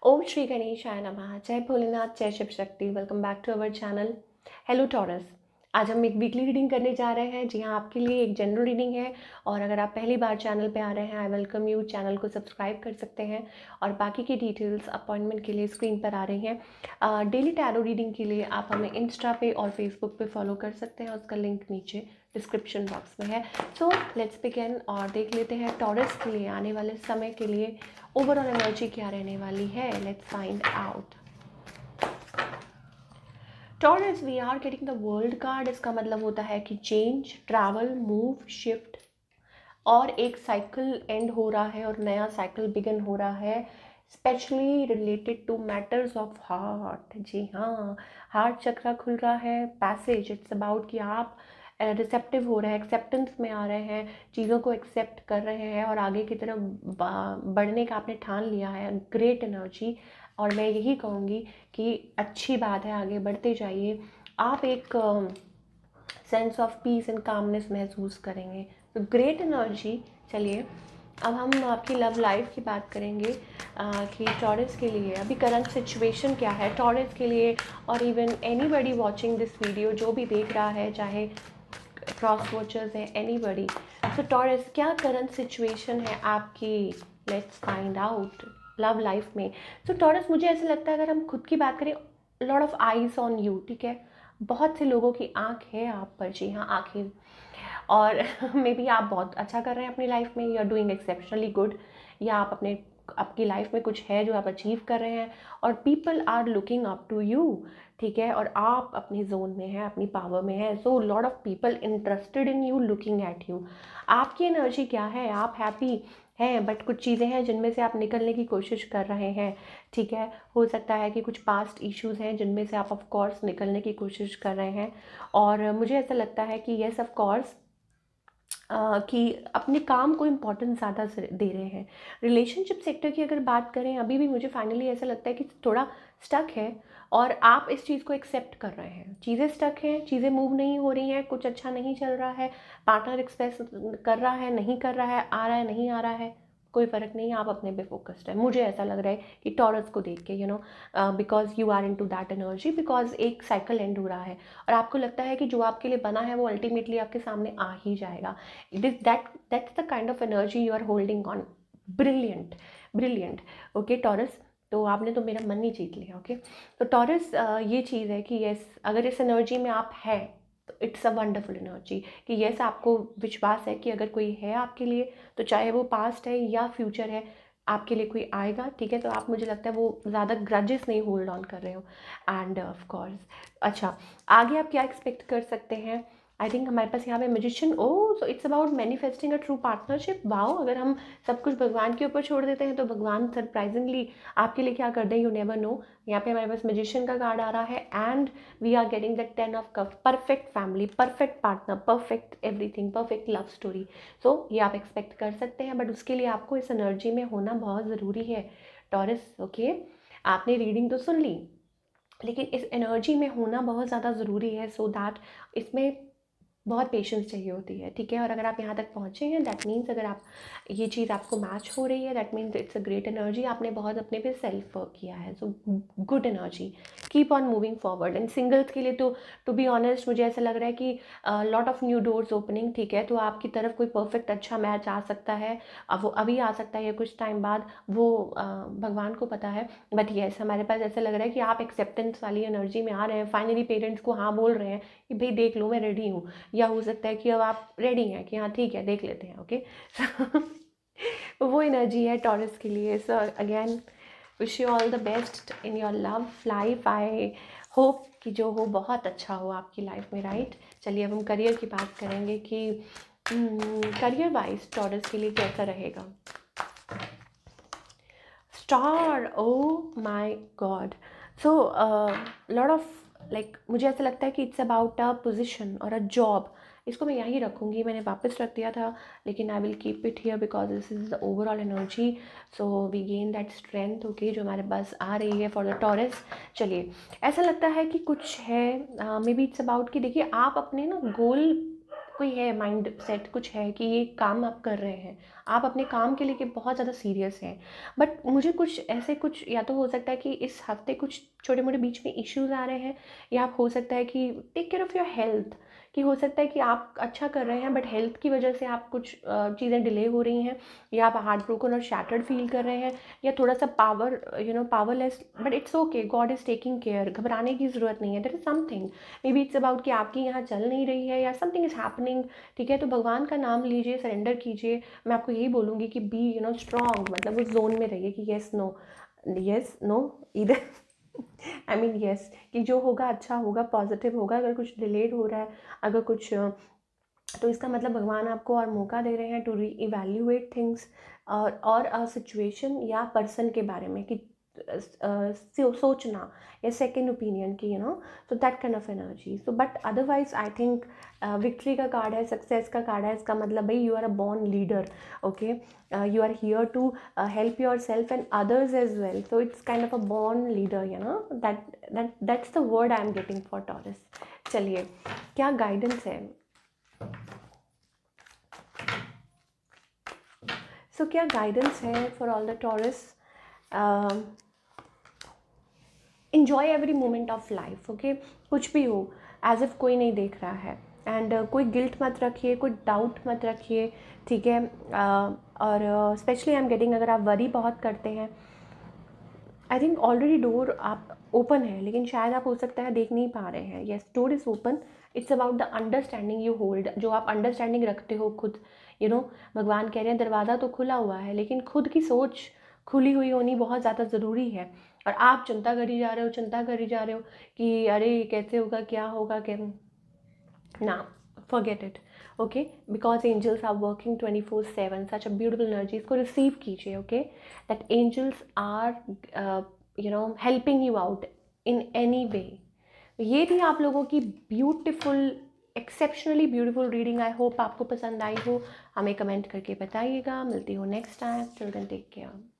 ओम श्री गणेशाय नमः। जय भोलेनाथ, जय Shiv Shakti. Welcome back to our channel. Hello Taurus, आज हम एक वीकली रीडिंग करने जा रहे हैं। जी हाँ, आपके लिए एक जनरल रीडिंग है। और अगर आप पहली बार चैनल पे आ रहे हैं, आई वेलकम यू। चैनल को सब्सक्राइब कर सकते हैं और बाकी की डिटेल्स अपॉइंटमेंट के लिए स्क्रीन पर आ रही हैं। डेली टैरो रीडिंग के लिए आप हमें इंस्टा पे और फेसबुक पे फॉलो कर सकते हैं। उसका लिंक नीचे डिस्क्रिप्शन बॉक्स में है। सो लेट्स बिगिन और देख लेते हैं टॉरस के लिए आने वाले समय के लिए ओवरऑल एनर्जी क्या रहने वाली है। Let's find out. Taurus, we are getting the world card. इसका मतलब होता है कि चेंज, ट्रैवल, मूव, शिफ्ट और एक साइकिल एंड हो रहा है और नया साइकिल बिगिन हो रहा है, specially related to matters of heart. जी हाँ, हार्ट चक्रा खुल रहा है। पैसेज, इट्स अबाउट कि आप रिसेप्टिव हो रहे हैं, एक्सेप्टेंस में आ रहे हैं, चीज़ों को एक्सेप्ट कर रहे हैं और आगे की तरफ बढ़ने का आपने ठान लिया है। Great energy. और मैं यही कहूँगी कि अच्छी बात है, आगे बढ़ते जाइए। आप एक sense of peace and calmness महसूस करेंगे। तो ग्रेट एनर्जी। चलिए अब हम आपकी लव लाइफ की बात करेंगे कि टॉरस के लिए अभी करंट सिचुएशन क्या है टॉरस के लिए। और even anybody watching this video, जो भी देख रहा है, चाहे क्रॉस वॉचर्स हैं, एनीबडी। तो टॉरस, क्या करंट सिचुएशन है आपकी? Let's find out love life में। तो टॉरस, मुझे ऐसा लगता है अगर हम खुद की बात करें, lot of eyes on you. ठीक है, बहुत से लोगों की आंख है आप पर। जी हाँ, आंखें। और मे बी आप बहुत अच्छा कर रहे हैं अपनी लाइफ में, you are doing exceptionally good, या आप आपकी लाइफ में कुछ है जो आप अचीव कर रहे हैं और people are looking up to you. ठीक है, और आप अपनी जोन में हैं, अपनी पावर में हैं। सो lot of people interested in you, looking at you. आपकी एनर्जी क्या है? आप हैप्पी हैं, बट कुछ चीज़ें हैं जिनमें से आप निकलने की कोशिश कर रहे हैं। ठीक है, हो सकता है कि कुछ पास्ट इश्यूज़ हैं जिनमें से आप ऑफ कोर्स निकलने की कोशिश कर रहे हैं। और मुझे ऐसा लगता है कि येस ऑफ कोर्स कि अपने काम को इम्पोर्टेंस ज़्यादा दे रहे हैं। रिलेशनशिप सेक्टर की अगर बात करें, अभी भी मुझे फाइनली ऐसा लगता है कि थोड़ा स्टक है और आप इस चीज़ को एक्सेप्ट कर रहे हैं। चीज़ें स्टक हैं, चीज़ें मूव नहीं हो रही हैं, कुछ अच्छा नहीं चल रहा है, पार्टनर एक्सप्रेस कर रहा है, नहीं कर रहा है, आ रहा है, नहीं आ रहा है, कोई फ़र्क नहीं है, आप अपने पे फोकस्ड है। मुझे ऐसा लग रहा है कि टॉरस को देख के, because you are into that energy, because एक साइकिल एंड हो रहा है और आपको लगता है कि जो आपके लिए बना है वो अल्टीमेटली आपके सामने आ ही जाएगा। it is that's the kind of energy you are holding on. Brilliant, brilliant. Okay taurus, तो आपने तो मेरा मन ही जीत लिया। ओके, तो टॉरस, ये चीज़ है कि यस, अगर इस एनर्जी में आप हैं तो इट्स अ वंडरफुल एनर्जी कि यस, आपको विश्वास है कि अगर कोई है आपके लिए, तो चाहे वो पास्ट है या फ्यूचर है, आपके लिए कोई आएगा। ठीक है, तो आप, मुझे लगता है वो ज़्यादा ग्रजेस नहीं होल्ड ऑन कर रहे हो। एंड ऑफ कोर्स, अच्छा, आगे आप क्या एक्सपेक्ट कर सकते हैं? आई थिंक हमारे पास यहाँ पे magician. Oh, so it's about manifesting a true partnership. Wow, अगर हम सब कुछ भगवान के ऊपर छोड़ देते हैं तो भगवान सरप्राइजिंगली आपके लिए क्या कर दें, यू नेवर नो। यहाँ पे हमारे पास मैजिशियन का कार्ड आ रहा है and we are getting the 10 of cup. Perfect family, perfect partner, perfect everything, perfect love story. So ये आप एक्सपेक्ट कर सकते हैं, बट उसके लिए आपको इस एनर्जी में होना बहुत ज़रूरी है टॉरस। ओके, आपने रीडिंग तो सुन ली, लेकिन इस एनर्जी में होना बहुत ज़्यादा ज़रूरी है, सो दैट इसमें बहुत पेशेंस चाहिए होती है। ठीक है, और अगर आप यहाँ तक पहुँचे हैं, दैट मीन्स अगर आप, ये चीज़ आपको मैच हो रही है, that means it's a great energy. आपने बहुत अपने पे सेल्फ वर्क किया है, so good energy. Keep on moving forward. And singles के लिए तो टू बी ऑनेस्ट मुझे ऐसा लग रहा है कि lot of new doors opening. ठीक है, तो आपकी तरफ कोई परफेक्ट अच्छा मैच आ सकता है। अब वो अभी आ सकता है या कुछ टाइम बाद, वो भगवान को पता है। बट येस, हमारे पास ऐसा लग रहा है कि आप एक्सेप्टेंस वाली एनर्जी में आ रहे हैं। फाइनली पेरेंट्स को हाँ बोल रहे हैं कि भाई देख लो, मैं रेडी हूँ। या हो सकता है कि अब आप रेडी हैं कि हाँ ठीक है, देख लेते हैं। ओके, वो एनर्जी है टॉरस के लिए। So again, wish you all the best in your love life. I hope कि जो हो बहुत अच्छा हो आपकी लाइफ में, राइट। चलिए अब हम करियर की बात करेंगे कि करियर वाइज टॉरस के लिए कैसा रहेगा। Star, oh my god. So lot of, like, मुझे ऐसा लगता है कि इट्स अबाउट अ पोजिशन और अ जॉब। इसको मैं यहीं रखूँगी, मैंने वापस रख दिया था, लेकिन I will keep it here because this is the overall energy. So we gain that strength, okay, जो हमारे पास आ रही है फॉर द टॉरस। चलिए, ऐसा लगता है कि कुछ है, मे बी इट्स अबाउट कि देखिए, आप अपने ना गोल कोई है माइंड सेट, कुछ है कि ये काम आप कर रहे हैं, आप अपने काम के लिए बहुत ज़्यादा सीरियस हैं। बट मुझे कुछ ऐसे, कुछ या तो हो सकता है कि इस हफ्ते कुछ छोटे मोटे बीच में इश्यूज़ आ रहे हैं, या आप हो सकता है कि take care of your health, कि हो सकता है कि आप अच्छा कर रहे हैं बट हेल्थ की वजह से आप कुछ चीज़ें डिले हो रही हैं, या आप हार्ट ब्रोकन और शैटर्ड फील कर रहे हैं, या थोड़ा सा powerless, but it's okay, god is taking care, घबराने की ज़रूरत नहीं है। There is something, maybe it's about कि आपकी यहाँ चल नहीं रही है या समथिंग इज़ हैपनिंग, ठीक है। तो भगवान का नाम लीजिए, सरेंडर कीजिए। मैं आपको यही बोलूँगी कि बी स्ट्रॉन्ग, मतलब उस जोन में रहिए कि येस नो इधर आई मीन येस, कि जो होगा अच्छा होगा, पॉजिटिव होगा। अगर कुछ डिलेड हो रहा है, अगर कुछ तो इसका मतलब भगवान आपको और मौका दे रहे हैं टू री इवेल्यूएट थिंग्स, और सिचुएशन या पर्सन के बारे में, कि सोचना, या सेकेंड ओपिनियन की, so that kind of energy. So but otherwise I think victory का कार्ड है, सक्सेस का कार्ड है। इसका मतलब भाई you are a born leader, okay, you are here to help yourself and others as well. So it's kind of a born leader, that's the word I am getting for taurus. चलिए, क्या guidance है? सो क्या guidance है for all the taurus? Enjoy every moment of life, okay, कुछ भी हो, as if कोई नहीं देख रहा है। एंड कोई गिल्ट मत रखिए, कोई डाउट मत रखिए, ठीक है। और स्पेशली आई एम गेटिंग, अगर आप वरी बहुत करते हैं, आई थिंक ऑलरेडी डोर आप ओपन है, लेकिन शायद आप हो सकता है देख नहीं पा रहे हैं। Yes, door is open. It's about the understanding you hold, जो आप अंडरस्टैंडिंग रखते हो खुद। भगवान कह रहे हैं दरवाज़ा तो खुला हुआ है, लेकिन खुद की सोच खुली हुई होनी बहुत ज़्यादा ज़रूरी है। और आप चिंता करी जा रहे हो, चिंता करी जा रहे हो कि अरे कैसे होगा, क्या होगा, क्या ना, forget it, okay, because angels are working 24/7, such a beautiful energy, इसको receive कीजिए, okay, that angels are helping you out in any way। ये थी आप लोगों की beautiful, exceptionally beautiful reading. I hope आपको पसंद आई हो। हमें कमेंट करके बताइएगा। मिलती हूँ next time. Till then take care.